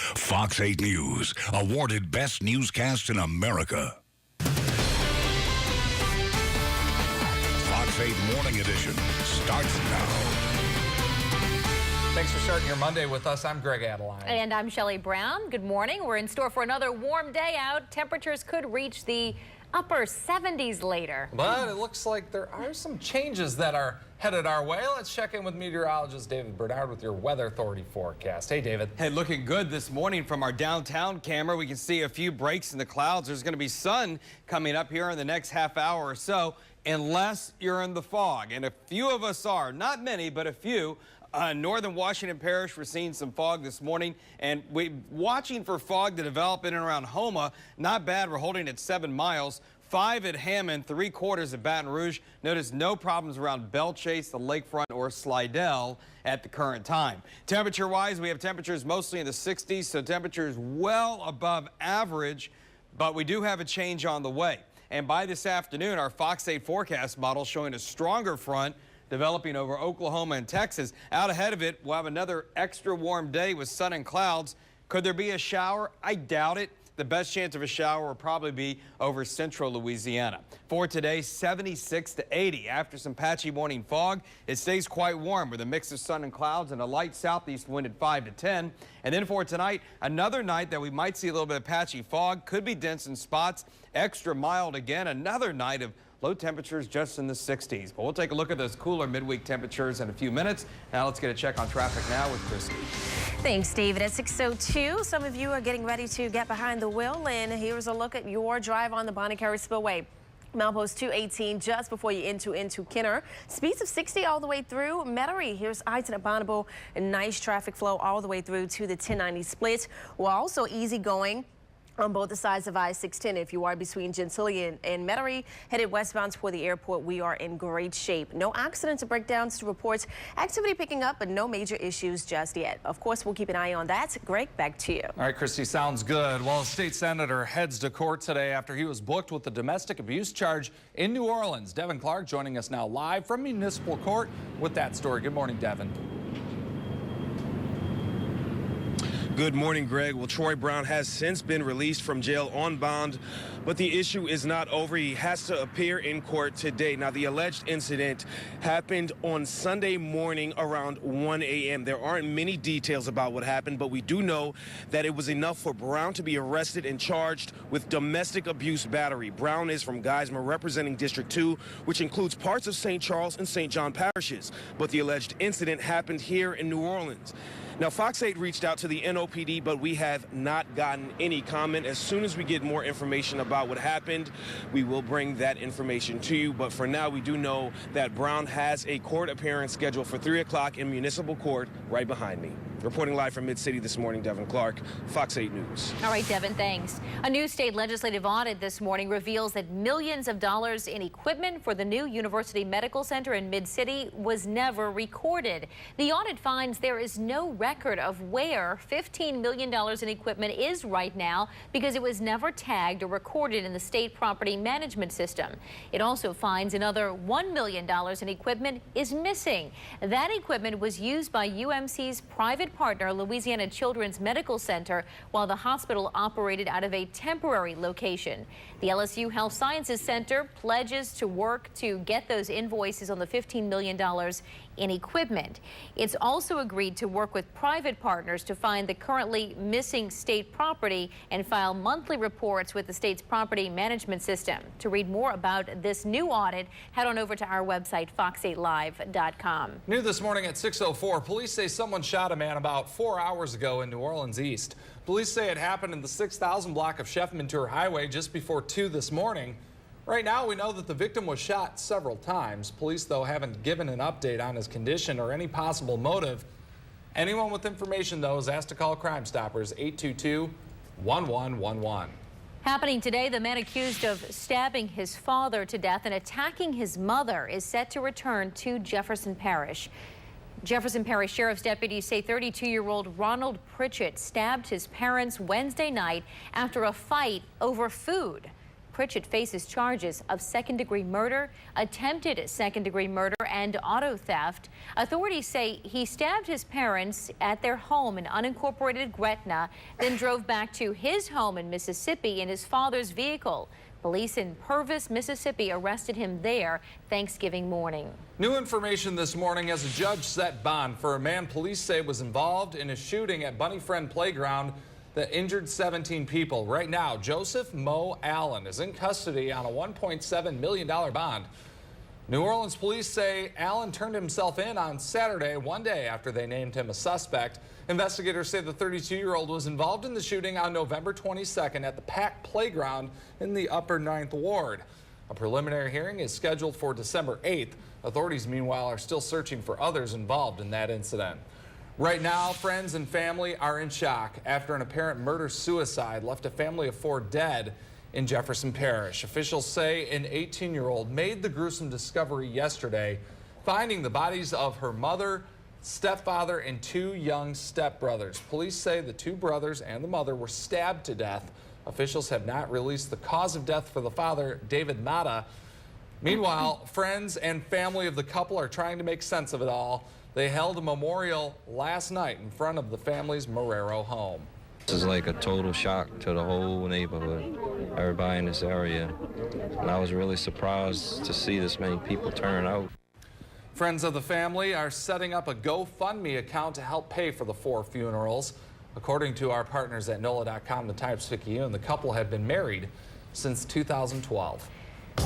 Fox 8 News, awarded Best Newscast in America. Fox 8 Morning Edition starts now. Thanks for starting your Monday with us. I'm Greg Adeline. And I'm Shelley Brown. Good morning. We're in store for another warm day out. Temperatures could reach the upper 70s later. But it looks like there are some changes that are headed our way. Let's check in with meteorologist David Bernard with your Weather Authority forecast. Hey, David. Hey, looking good this morning from our downtown camera. We can see a few breaks in the clouds. There's going to be sun coming up here in the next half hour or so, unless you're in the fog. And a few of us are, not many, but a few. Northern Washington Parish, we're seeing some fog this morning, and we're watching for fog to develop in and around Houma. Not bad. We're holding at 7 miles. 5 at Hammond, 3/4 at Baton Rouge. Notice no problems around Belle Chase, the Lakefront, or Slidell at the current time. Temperature-wise, we have temperatures mostly in the 60s, so temperatures well above average, but we do have a change on the way. And by this afternoon, our Fox 8 forecast model showing a stronger front developing over Oklahoma and Texas. Out ahead of it, we'll have another extra warm day with sun and clouds. Could there be a shower? I doubt it. The best chance of a shower will probably be over central Louisiana. For today, 76 to 80. After some patchy morning fog, it stays quite warm with a mix of sun and clouds and a light southeast wind at 5 to 10. And then for tonight, another night that we might see a little bit of patchy fog. Could be dense in spots. Extra mild again. Another night of low temperatures just in the 60s. But we'll take a look at those cooler midweek temperatures in a few minutes. Now let's get a check on traffic now with Christy. Thanks, David. At 6:02, some of you are getting ready to get behind the wheel, and here's a look at your drive on the Bonnet Carré Spillway. Milepost 218 just before you into Kenner. Speeds of 60 all the way through Metairie. Here's I-10 at Bonneville. A nice traffic flow all the way through to the 1090 split. We're also easy going on both the sides of I-610. If you are between Gentilly and Metairie, headed westbound toward the airport, we are in great shape. No accidents or breakdowns to report. Activity picking up, but no major issues just yet. Of course, we'll keep an eye on that. Greg, back to you. All right, Christy, sounds good. Well, a state senator heads to court today after he was booked with a domestic abuse charge in New Orleans. Devin Clark joining us now live from Municipal Court with that story. Good morning, Devin. Good morning, Greg. Well, Troy Brown has since been released from jail on bond, but the issue is not over. He has to appear in court today. Now, the alleged incident happened on Sunday morning around 1 a.m. There aren't many details about what happened, but we do know that it was enough for Brown to be arrested and charged with domestic abuse battery. Brown is from Geismar, representing District 2, which includes parts of St. Charles and St. John parishes. But the alleged incident happened here in New Orleans. Now, Fox 8 reached out to the NOPD, but we have not gotten any comment. As soon as we get more information about what happened, we will bring that information to you. But for now, we do know that Brown has a court appearance scheduled for 3 o'clock in Municipal Court right behind me. Reporting live from Mid-City this morning, Devin Clark, Fox 8 News. All right, Devin, thanks. A new state legislative audit this morning reveals that millions of dollars in equipment for the new University Medical Center in Mid-City was never recorded. The audit finds there is no record of where $15 million in equipment is right now because it was never tagged or recorded in the state property management system. It also finds another $1 million in equipment is missing. That equipment was used by UMC's private partner, Louisiana Children's Medical Center, while the hospital operated out of a temporary location. The LSU Health Sciences Center pledges to work to get those invoices on the $15 million in equipment. It's also agreed to work with private partners to find the currently missing state property and file monthly reports with the state's property management system. To read more about this new audit, head on over to our website, fox8live.com. New this morning at 6:04, police say someone shot a man about 4 hours ago in New Orleans East. Police say it happened in the 6000 block of Chef Menteur Highway just before 2 this morning. Right now, we know that the victim was shot several times. Police, though, haven't given an update on his condition or any possible motive. Anyone with information, though, is asked to call Crime Stoppers 822-1111. Happening today, the man accused of stabbing his father to death and attacking his mother is set to return to Jefferson Parish. Jefferson Parish Sheriff's deputies say 32-year-old Ronald Pritchett stabbed his parents Wednesday night after a fight over food. Pritchett faces charges of second-degree murder, attempted second-degree murder, and auto theft. Authorities say he stabbed his parents at their home in unincorporated Gretna, then drove back to his home in Mississippi in his father's vehicle. Police in Purvis, Mississippi arrested him there Thanksgiving morning. New information this morning as a judge set bond for a man police say was involved in a shooting at Bunny Friend Playground that injured 17 people. Right now, Joseph Mo Allen is in custody on a $1.7 million bond. New Orleans police say Allen turned himself in on Saturday, one day after they named him a suspect. Investigators say the 32-year-old was involved in the shooting on November 22nd at the Pack Playground in the Upper 9th Ward. A preliminary hearing is scheduled for December 8th. Authorities, meanwhile, are still searching for others involved in that incident. Right now, friends and family are in shock after an apparent murder-suicide left a family of 4 dead in Jefferson Parish. Officials say an 18-year-old made the gruesome discovery yesterday, finding the bodies of her mother, stepfather, and 2 young stepbrothers. Police say the 2 brothers and the mother were stabbed to death. Officials have not released the cause of death for the father, David Mata. Meanwhile, friends and family of the couple are trying to make sense of it all. They held a memorial last night in front of the family's Marrero home. This is like a total shock to the whole neighborhood, everybody in this area. And I was really surprised to see this many people turn out. Friends of the family are setting up a GoFundMe account to help pay for the 4 funerals. According to our partners at NOLA.com, the Times-Picayune, the couple have been married since 2012.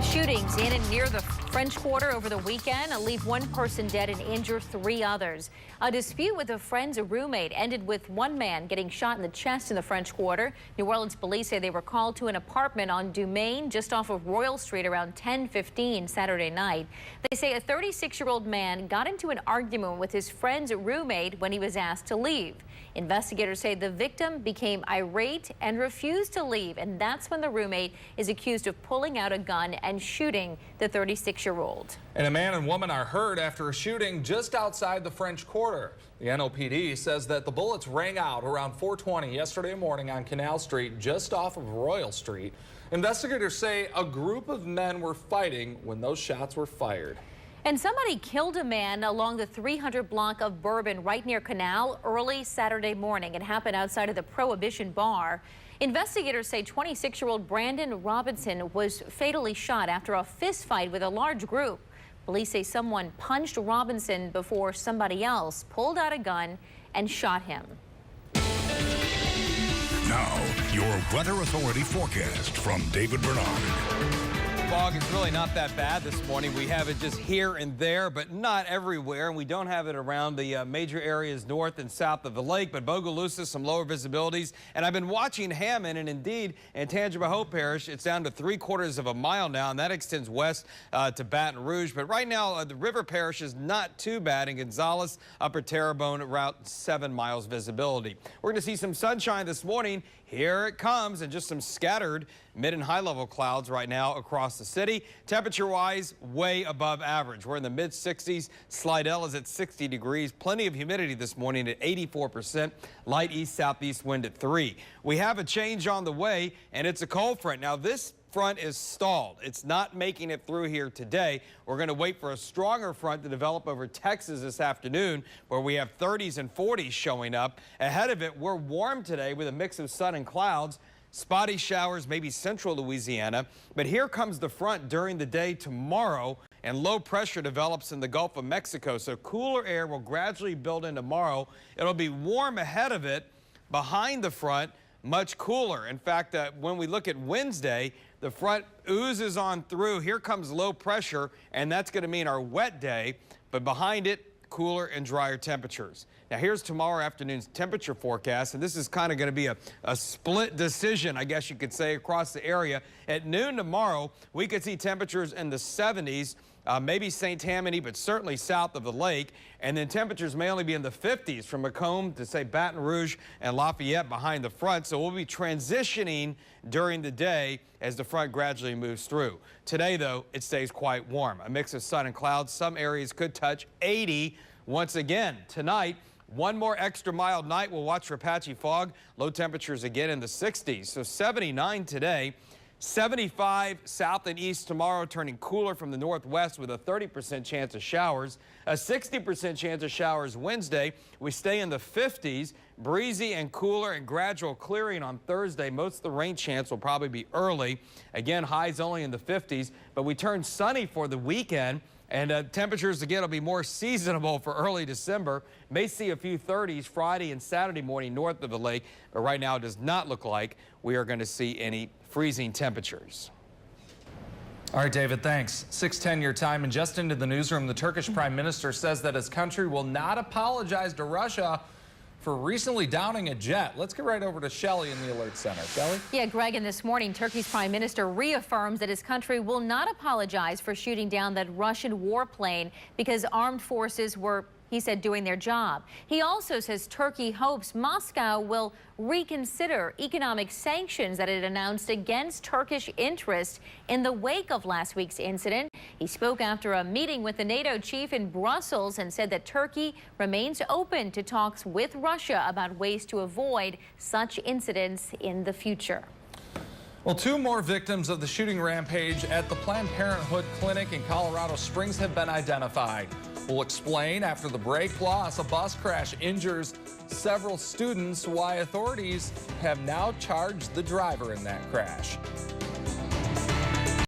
Shootings in and near the French Quarter over the weekend leave 1 person dead and injure 3 others. A dispute with a friend's roommate ended with 1 man getting shot in the chest in the French Quarter. New Orleans police say they were called to an apartment on Dumaine just off of Royal Street around 10:15 Saturday night. They say a 36-year-old man got into an argument with his friend's roommate when he was asked to leave. Investigators say the victim became irate and refused to leave, and that's when the roommate is accused of pulling out a gun and shooting the 36-year-old. And a man and woman are hurt after a shooting just outside the French Quarter. The NOPD says that the bullets rang out around 4:20 yesterday morning on Canal Street, just off of Royal Street. Investigators say a group of men were fighting when those shots were fired. And somebody killed a man along the 300 block of Bourbon right near Canal early Saturday morning. It happened outside of the Prohibition Bar. Investigators say 26-year-old Brandon Robinson was fatally shot after a fist fight with a large group. Police say someone punched Robinson before somebody else pulled out a gun and shot him. Now, your Weather Authority forecast from David Bernard. Fog is really not that bad this morning. We have it just here and there, but not everywhere. And we don't have it around the major areas north and south of the lake, but Bogalusa, some lower visibilities. And I've been watching Hammond, and indeed in Tangipahoa Parish, it's down to 3/4 of a mile now, and that extends west to Baton Rouge. But right now, the River Parish is not too bad. In Gonzales, Upper Terrebonne, around 7 miles visibility. We're going to see some sunshine this morning. Here it comes, and just some scattered mid and high level clouds right now across the city. Temperature wise, way above average. We're in the mid 60s. Slidell is at 60 degrees. Plenty of humidity this morning at 84%. Light east southeast wind at 3. We have a change on the way, and it's a cold front. Now this front is stalled. It's not making it through here today. We're going to wait for a stronger front to develop over Texas this afternoon, where we have 30s and 40s showing up. Ahead of it, we're warm today with a mix of sun and clouds. Spotty showers, maybe central Louisiana. But here comes the front during the day tomorrow, and low pressure develops in the Gulf of Mexico. So cooler air will gradually build in tomorrow. It'll be warm ahead of it. Behind the front, much cooler. In fact, when we look at Wednesday, the front oozes on through. Here comes low pressure, and that's going to mean our wet day. But behind it, cooler and drier temperatures. Now here's tomorrow afternoon's temperature forecast, and this is kind of going to be a split decision, I guess you could say, across the area. At noon tomorrow, we could see temperatures in the 70s, maybe St. Tammany, but certainly south of the lake. And then temperatures may only be in the 50s from Macomb to, say, Baton Rouge and Lafayette behind the front. So we'll be transitioning during the day as the front gradually moves through. Today, though, it stays quite warm. A mix of sun and clouds. Some areas could touch 80 once again. Tonight, one more extra mild night. We'll watch for patchy fog. Low temperatures again in the 60s. So 79 today. 75 south and east tomorrow, turning cooler from the northwest with a 30% chance of showers. A 60% chance of showers Wednesday. We stay in the 50s, breezy and cooler and gradual clearing on Thursday. Most of the rain chance will probably be early. Again, highs only in the 50s, but we turn sunny for the weekend. And temperatures, again, will be more seasonable for early December. May see a few 30s Friday and Saturday morning north of the lake, but right now it does not look like we are going to see any freezing temperatures. All right, David, thanks. 6:10 your time, and just into the newsroom, the Turkish Prime Minister says that his country will not apologize to Russia for recently downing a jet. Let's get right over to Shelley in the Alert Center. Shelley? Yeah, Greg, and this morning, Turkey's Prime Minister reaffirms that his country will not apologize for shooting down that Russian warplane because armed forces were, he said, doing their job. He also says Turkey hopes Moscow will reconsider economic sanctions that it announced against Turkish interests in the wake of last week's incident. He spoke after a meeting with the NATO chief in Brussels and said that Turkey remains open to talks with Russia about ways to avoid such incidents in the future. Well, 2 more victims of the shooting rampage at the Planned Parenthood clinic in Colorado Springs have been identified. We'll explain after the break. Plus, a bus crash injures several students, why authorities have now charged the driver in that crash.